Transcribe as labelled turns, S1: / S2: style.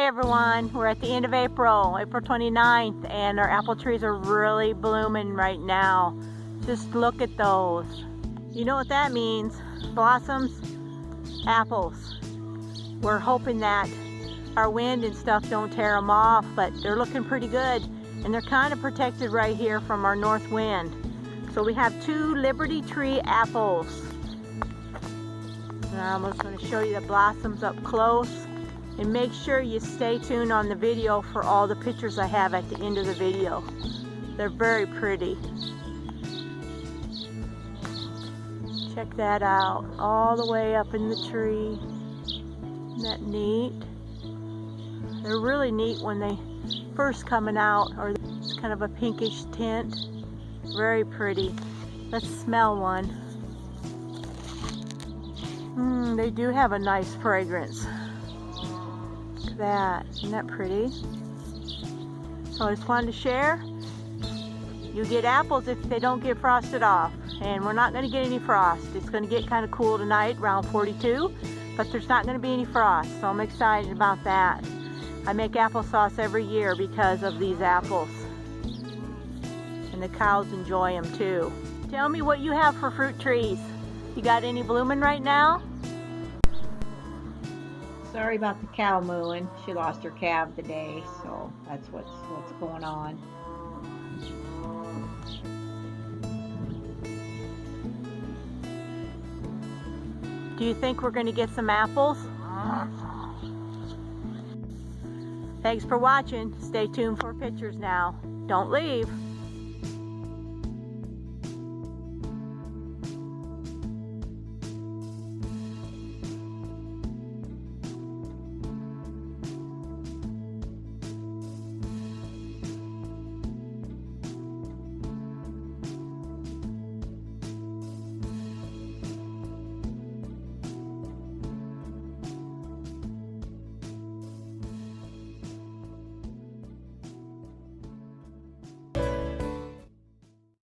S1: everyone, we're at the end of April 29th, and our apple trees are really blooming right now. Just look at those. You know what that means? Blossoms, apples. We're hoping that our wind and stuff don't tear them off, but they're looking pretty good, and they're kind of protected right here from our north wind. So we have 2 Liberty Tree apples. Now I'm just going to show you the blossoms up close. And make sure you stay tuned on the video for all the pictures I have at the end of the video. They're very pretty. Check that out, all the way up in the tree. Isn't that neat? They're really neat when they first coming out, or it's kind of a pinkish tint. Very pretty. Let's smell one. They do have a nice fragrance. That, isn't that pretty? So I just wanted to share. You get apples if they don't get frosted off, and we're not going to get any frost. It's going to get kind of cool tonight, around 42, but there's not going to be any frost, so I'm excited about that. I make applesauce every year because of these apples, and the cows enjoy them too. Tell me what you have for fruit trees. You got any blooming right now? Sorry about the cow mooing. She lost her calf today, so that's what's going on. Do you think we're going to get some apples? Thanks for watching. Stay tuned for pictures now. Don't leave.